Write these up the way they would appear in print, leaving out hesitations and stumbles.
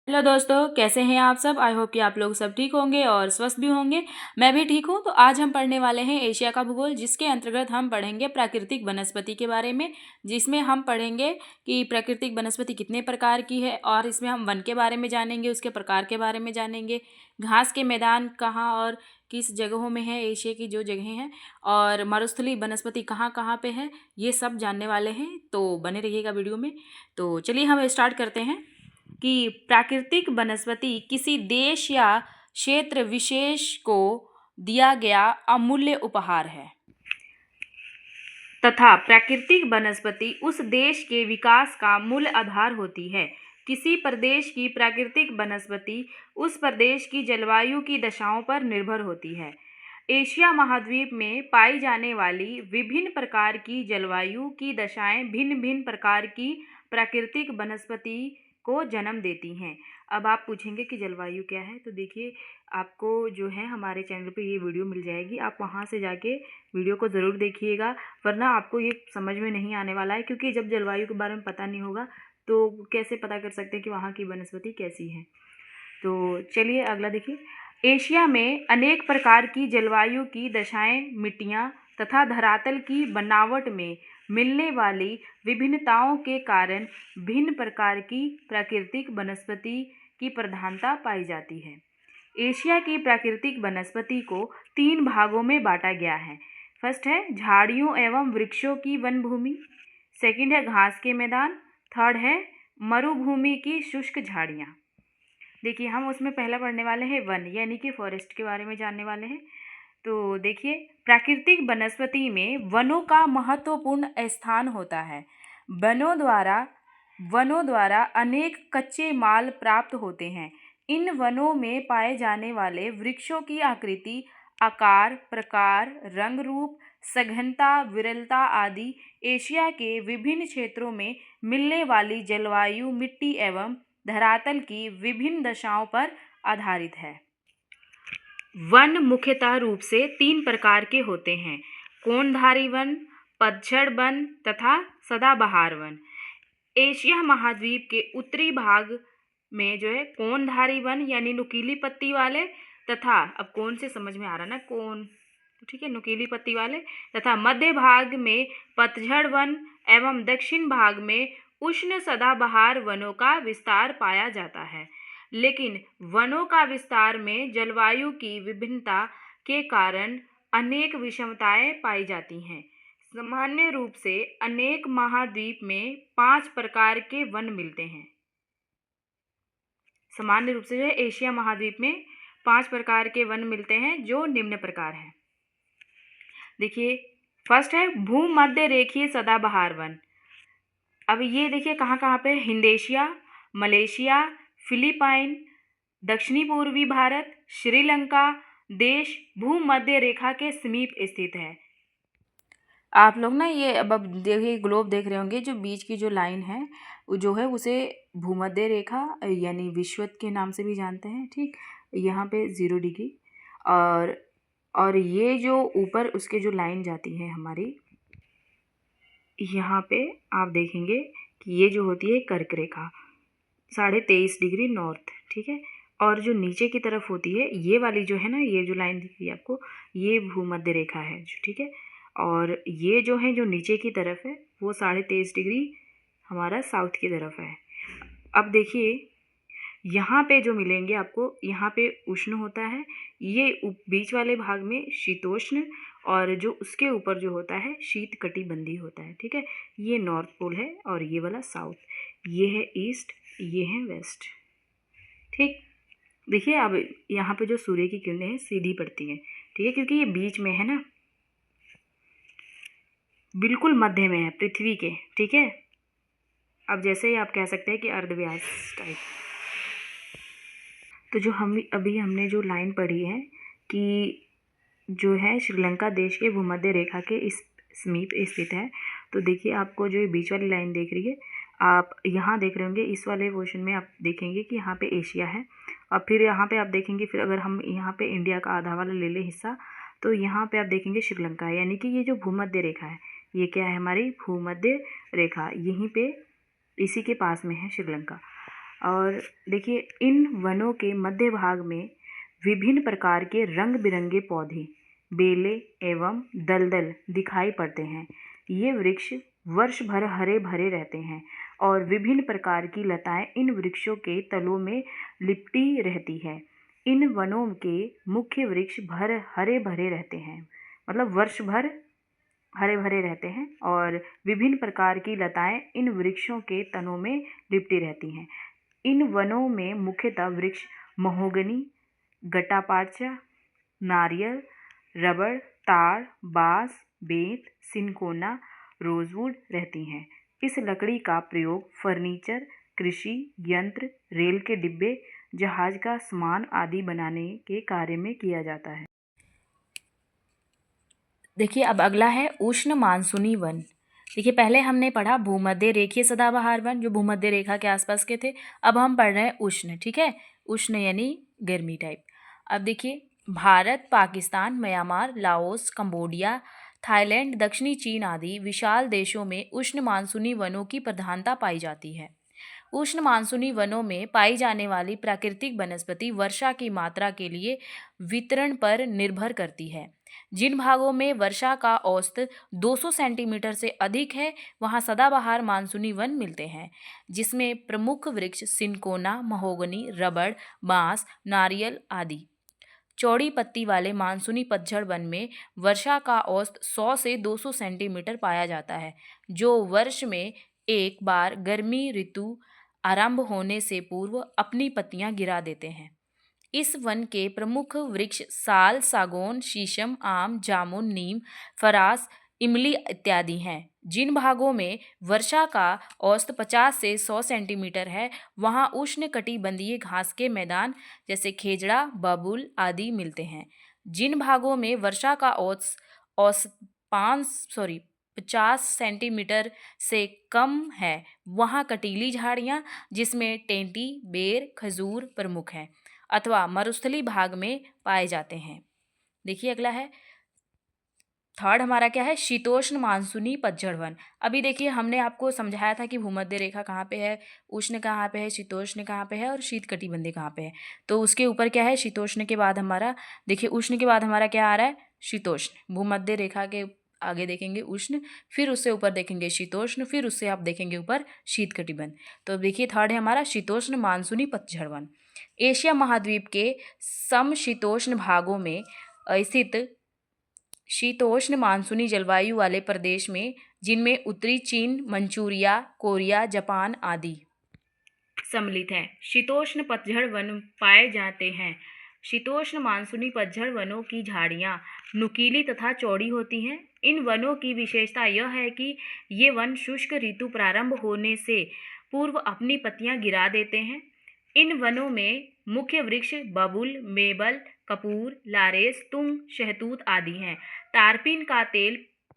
Hello दोस्तों, कैसे हैं आप सब। आई होप कि आप लोग सब ठीक होंगे और स्वस्थ भी होंगे। मैं भी ठीक हूँ। तो आज हम पढ़ने वाले हैं एशिया का भूगोल, जिसके अंतर्गत हम पढ़ेंगे प्राकृतिक वनस्पति के बारे में। जिसमें हम पढ़ेंगे कि प्राकृतिक वनस्पति कितने प्रकार की है, और इसमें हम वन के बारे में जानेंगे, उसके प्रकार के बारे में जानेंगे, घास के मैदान कहाँ और किस जगहों में है, एशिया की जो जगहें हैं, और मरुस्थलीय वनस्पति कहाँ कहाँ पे है, ये सब जानने वाले हैं। तो बने रहिएगा वीडियो में। तो चलिए हम स्टार्ट करते हैं कि प्राकृतिक वनस्पति किसी देश या क्षेत्र विशेष को दिया गया अमूल्य उपहार है तथा प्राकृतिक वनस्पति उस देश के विकास का मूल आधार होती है। किसी प्रदेश की प्राकृतिक वनस्पति उस प्रदेश की जलवायु की दशाओं पर निर्भर होती है। एशिया महाद्वीप में पाई जाने वाली विभिन्न प्रकार की जलवायु की दशाएं भिन्न भिन्न प्रकार की प्राकृतिक वनस्पति को जन्म देती हैं। अब आप पूछेंगे कि जलवायु क्या है, तो देखिए आपको जो है हमारे चैनल पे ये वीडियो मिल जाएगी, आप वहाँ से जाके वीडियो को ज़रूर देखिएगा, वरना आपको ये समझ में नहीं आने वाला है। क्योंकि जब जलवायु के बारे में पता नहीं होगा तो कैसे पता कर सकते हैं कि वहाँ की वनस्पति कैसी है। तो चलिए अगला देखिए। एशिया में अनेक प्रकार की जलवायु की दशाएं, मिट्टियाँ तथा धरातल की बनावट में मिलने वाली विभिन्नताओं के कारण भिन्न प्रकार की प्राकृतिक वनस्पति की प्रधानता पाई जाती है। एशिया की प्राकृतिक वनस्पति को 3 भागों में बांटा गया है। फर्स्ट है झाड़ियों एवं वृक्षों की वन भूमि, सेकंड है घास के मैदान, थर्ड है मरुभूमि की शुष्क झाड़ियाँ। देखिए हम उसमें पहला पढ़ने वाले हैं वन, यानी कि फॉरेस्ट के बारे में जानने वाले हैं। तो देखिए प्राकृतिक वनस्पति में वनों का महत्वपूर्ण स्थान होता है। वनों द्वारा अनेक कच्चे माल प्राप्त होते हैं। इन वनों में पाए जाने वाले वृक्षों की आकृति, आकार, प्रकार, रंग रूप, सघनता, विरलता आदि एशिया के विभिन्न क्षेत्रों में मिलने वाली जलवायु, मिट्टी एवं धरातल की विभिन्न दशाओं पर आधारित है। वन मुख्यतः रूप से 3 प्रकार के होते हैं: कोणधारी वन, पतझड़ वन तथा सदाबहार वन। एशिया महाद्वीप के उत्तरी भाग में जो है कोणधारी वन यानी नुकीली पत्ती वाले, तथा अब कौन से समझ में आ रहा ना, कौन, ठीक है, नुकीली पत्ती वाले, तथा मध्य भाग में पतझड़ वन एवं दक्षिण भाग में उष्ण सदाबहार वनों का विस्तार पाया जाता है। लेकिन वनों का विस्तार में जलवायु की विभिन्नता के कारण अनेक विषमताएं पाई जाती हैं। सामान्य रूप से अनेक महाद्वीप में 5 प्रकार के वन मिलते हैं। सामान्य रूप से जो है एशिया महाद्वीप में 5 प्रकार के वन मिलते हैं, जो निम्न प्रकार हैं। देखिए फर्स्ट है भूमध्य रेखीय सदाबहार वन। अब ये देखिए कहाँ कहाँ पे, हिंदेशिया, मलेशिया, फिलीपाइन, दक्षिणी पूर्वी भारत, श्रीलंका देश भूमध्य रेखा के समीप स्थित है। आप लोग ना ये अब देखिए ग्लोब देख रहे होंगे, जो बीच की जो लाइन है वो जो है उसे भूमध्य रेखा यानी विषुवत के नाम से भी जानते हैं। ठीक, यहाँ पे 0 डिग्री, और ये जो ऊपर उसके जो लाइन जाती है हमारी, यहाँ पे आप देखेंगे कि ये जो होती है कर्क रेखा 23.5 डिग्री नॉर्थ, ठीक है। और जो नीचे की तरफ होती है ये वाली जो है ना, ये जो लाइन दिख रही है आपको, ये भूमध्य रेखा है, ठीक है। और ये जो है जो नीचे की तरफ है वो 23.5 डिग्री हमारा साउथ की तरफ है। अब देखिए यहाँ पे जो मिलेंगे आपको, यहाँ पे उष्ण होता है, ये बीच वाले भाग में शीतोष्ण, और जो उसके ऊपर जो होता है शीत कटिबंधी होता है, ठीक है। ये नॉर्थ पोल है और ये वाला साउथ, ये है ईस्ट, ये है वेस्ट, ठीक। देखिए अब यहाँ पे जो सूर्य की किरणें हैं सीधी पड़ती हैं, ठीक है, क्योंकि ये बीच में है ना, बिल्कुल मध्य में है पृथ्वी के, ठीक है। अब जैसे ही आप कह सकते हैं कि अर्धव्यास टाइप। तो जो हमने जो लाइन पढ़ी है कि जो है श्रीलंका देश के भूमध्य रेखा के इस समीप स्थित है, तो देखिए आपको जो ये बीच वाली लाइन देख रही है, आप यहाँ देख रहे होंगे, इस वाले पोर्शन में आप देखेंगे कि यहाँ पे एशिया है, और फिर यहाँ पे आप देखेंगे, फिर अगर हम यहाँ पे इंडिया का आधा वाला ले लें हिस्सा, तो यहाँ पे आप देखेंगे श्रीलंका, यानी कि ये जो भूमध्य रेखा है ये क्या है, हमारी भूमध्य रेखा, यहीं पे इसी के पास में है श्रीलंका। और देखिए इन वनों के मध्य भाग में विभिन्न प्रकार के रंग बिरंगे पौधे, बेलें एवं दलदल दिखाई पड़ते हैं। ये वृक्ष वर्ष भर हरे भरे रहते हैं और विभिन्न प्रकार की लताएं इन वृक्षों के तलों में लिपटी रहती है। इन वनों के मुख्य वृक्ष हरे भरे रहते हैं, मतलब वर्ष भर हरे भरे रहते हैं और विभिन्न प्रकार की लताएं इन वृक्षों के तनों में लिपटी रहती हैं। इन वनों में मुख्यतः वृक्ष महोगनी, गट्टापाचा, नारियल, रबड़, ताड़, बांस, बेंत, सिनकोना, रोजवुड रहती हैं। इस लकड़ी का प्रयोग फर्नीचर, कृषि यंत्र, रेल के डिब्बे, जहाज का सामान आदि बनाने के कार्य में किया जाता है। देखिए अब अगला है उष्ण मानसूनी वन। देखिए पहले हमने पढ़ा भूमध्य रेखीय सदाबहार वन जो भूमध्य रेखा के आसपास के थे। अब हम पढ़ रहे हैं उष्ण, ठीक है, उष्ण यानी गर्मी टाइप। अब देखिए Bharat, Pakistan, Myanmar, Laos, Cambodia, Thailand, दक्षिणी चीन आदि विशाल देशों में उष्ण मानसूनी वनों की प्रधानता पाई जाती है। उष्ण मानसूनी वनों में पाई जाने वाली प्राकृतिक वनस्पति वर्षा की मात्रा के लिए वितरण पर निर्भर करती है। जिन भागों में वर्षा का औसत 200 सेंटीमीटर से अधिक है वहां सदाबहार मानसूनी वन मिलते हैं, जिसमें प्रमुख वृक्ष सिनकोना, महोगनी, रबड़, बांस, नारियल आदि। चौड़ी पत्ती वाले मानसूनी पतझड़ वन में वर्षा का औसत 100 से 200 सेंटीमीटर पाया जाता है, जो वर्ष में एक बार गर्मी ऋतु आरंभ होने से पूर्व अपनी पत्तियां गिरा देते हैं। इस वन के प्रमुख वृक्ष साल, सागौन, शीशम, आम, जामुन, नीम, फरास, इमली इत्यादि हैं। जिन भागों में वर्षा का औसत 50 से 100 सेंटीमीटर है वहां उष्णकटिबंधीय घास के मैदान जैसे खेजड़ा, बबूल आदि मिलते हैं। जिन भागों में वर्षा का औसत 50 सेंटीमीटर से कम है वहां कटीली झाड़ियां जिसमें टेंटी, बेर, खजूर प्रमुख हैं अथवा मरुस्थली भाग में पाए जाते हैं। देखिए अगला है थर्ड, हमारा क्या है, शीतोष्ण मानसूनी पतझड़ वन। अभी देखिए हमने आपको समझाया था कि भूमध्य रेखा कहाँ पे है, उष्ण कहाँ पे है, शीतोष्ण कहाँ पे है और शीतकटिबंधीय कहाँ पे है। तो उसके ऊपर क्या है, शीतोष्ण के बाद हमारा, देखिए उष्ण के बाद हमारा क्या आ रहा है, शीतोष्ण। भूमध्य रेखा के आगे देखेंगे उष्ण, फिर उससे ऊपर देखेंगे शीतोष्ण, फिर उससे आप देखेंगे ऊपर शीतकटिबंध। तो देखिए थर्ड है हमारा शीतोष्ण मानसूनी पतझड़ वन। एशिया महाद्वीप के समशीतोष्ण भागों में स्थित शीतोष्ण मानसूनी जलवायु वाले प्रदेश में, जिनमें उत्तरी चीन, मंचूरिया, कोरिया, जापान आदि सम्मिलित हैं, शीतोष्ण पतझड़ वन पाए जाते हैं। शीतोष्ण मानसूनी पतझड़ वनों की झाड़ियाँ नुकीली तथा चौड़ी होती हैं। इन वनों की विशेषता यह है कि ये वन शुष्क ऋतु प्रारंभ होने से पूर्व अपनी पत्तियां गिरा देते हैं। इन वनों में मुख्य वृक्ष बबूल, मेबल, कपूर, लारेस, तुंग, शहतूत आदि हैं। तारपीन का तेल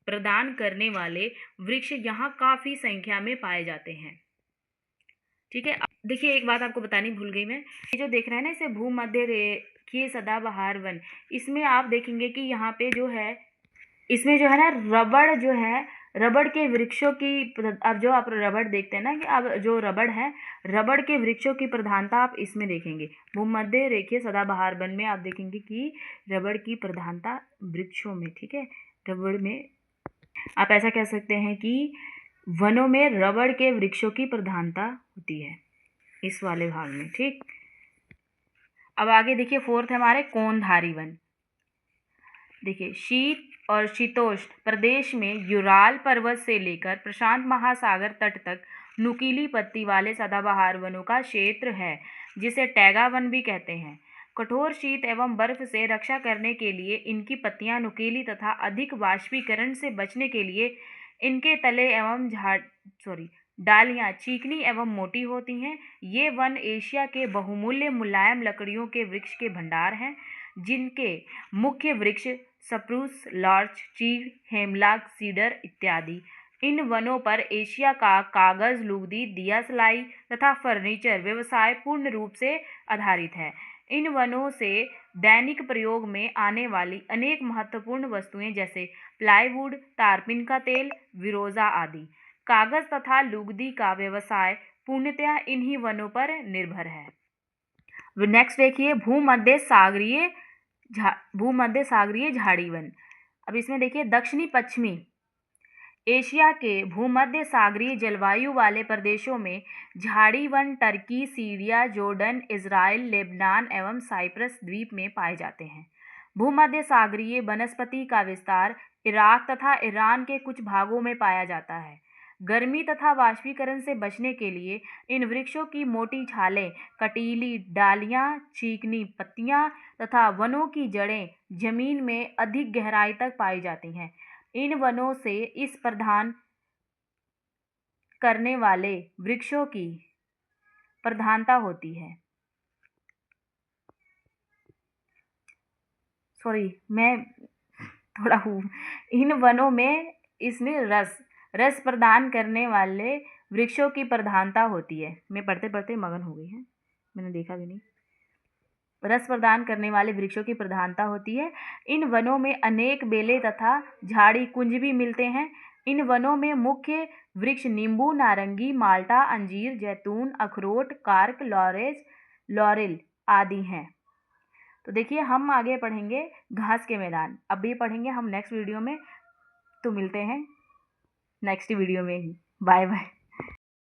प्रदान करने वाले वृक्ष यहाँ काफी संख्या में पाए जाते हैं। ठीक है, देखिए एक बात आपको बतानी भूल गई मैं, ये जो देख रहे हैं ना इसे भूमध्य रेखीय सदाबहार वन, इसमें आप देखेंगे कि यहाँ पे जो है, इसमें जो है ना रबड़ जो है, रबड़ के वृक्षों की, अब जो आप रबड़ देखते हैं ना कि अब जो रबड़ है, रबड़ के वृक्षों की प्रधानता आप इसमें देखेंगे। भूमध्य रेखीय सदाबहार वन में आप देखेंगे कि रबड़ की प्रधानता वृक्षों में, ठीक है, रबड़ में आप ऐसा कह सकते हैं कि वनों में रबड़ के वृक्षों की प्रधानता होती है इस वाले भाग में। ठीक, अब आगे देखिए फोर्थ है हमारे कोणधारी वन। देखिए शीत और शीतोष्ण प्रदेश में यूराल पर्वत से लेकर प्रशांत महासागर तट तक नुकीली पत्ती वाले सदाबहार वनों का क्षेत्र है, जिसे टैगा वन भी कहते हैं। कठोर शीत एवं बर्फ से रक्षा करने के लिए इनकी पत्तियां नुकीली तथा अधिक वाष्पीकरण से बचने के लिए इनके तले एवं डालियां चिकनी एवं मोटी होती हैं। ये वन एशिया के बहुमूल्य मुलायम लकड़ियों के वृक्ष के भंडार हैं, जिनके मुख्य वृक्ष सप्रूस, लार्च, चीड़, हेमलॉक, सीडर इत्यादि। इन वनों पर एशिया का कागज, लुगदी, दिया सिलाई तथा फर्नीचर व्यवसाय पूर्ण रूप से आधारित है। इन वनों से दैनिक प्रयोग में आने वाली अनेक महत्वपूर्ण वस्तुएं जैसे प्लाईवुड, तारपीन का तेल, विरोजा आदि, कागज तथा लुगदी का व्यवसाय पूर्णतया इन्हीं वनों पर निर्भर है। नेक्स्ट देखिए भूमध्य सागरीय झाड़ी वन। अब इसमें देखिए दक्षिणी पश्चिमी एशिया के भूमध्य सागरीय जलवायु वाले प्रदेशों में झाड़ी one Turkey, Syria, Jordan, Israel, Lebanon एवं साइप्रस द्वीप में पाए जाते हैं। भूमध्य सागरीय वनस्पति का विस्तार इराक तथा ईरान के कुछ भागों में पाया जाता है। गर्मी तथा वाष्पीकरण से बचने के लिए इन वृक्षों की मोटी छालें, कटीली डालियां, चिकनी पत्तियां तथा वनों की जड़ें जमीन में अधिक गहराई तक पाई जाती हैं। इन वनों से इस प्रदान करने वाले वृक्षों की प्रधानता होती है। इन वनों में इसमें रस प्रदान करने वाले वृक्षों की प्रधानता होती है। मैं पढ़ते पढ़ते मगन हो गई है, मैंने देखा भी नहीं। रस प्रदान करने वाले वृक्षों की प्रधानता होती है। इन वनों में अनेक बेले तथा झाड़ी कुंज भी मिलते हैं। इन वनों में मुख्य वृक्ष नींबू, नारंगी, माल्टा, अंजीर, जैतून, अखरोट, कार्क, लॉरेल आदि हैं। तो देखिए हम आगे पढ़ेंगे घास के मैदान। अब ये पढ़ेंगे हम नेक्स्ट वीडियो में। तो मिलते हैं नेक्स्ट वीडियो में ही। Bye bye.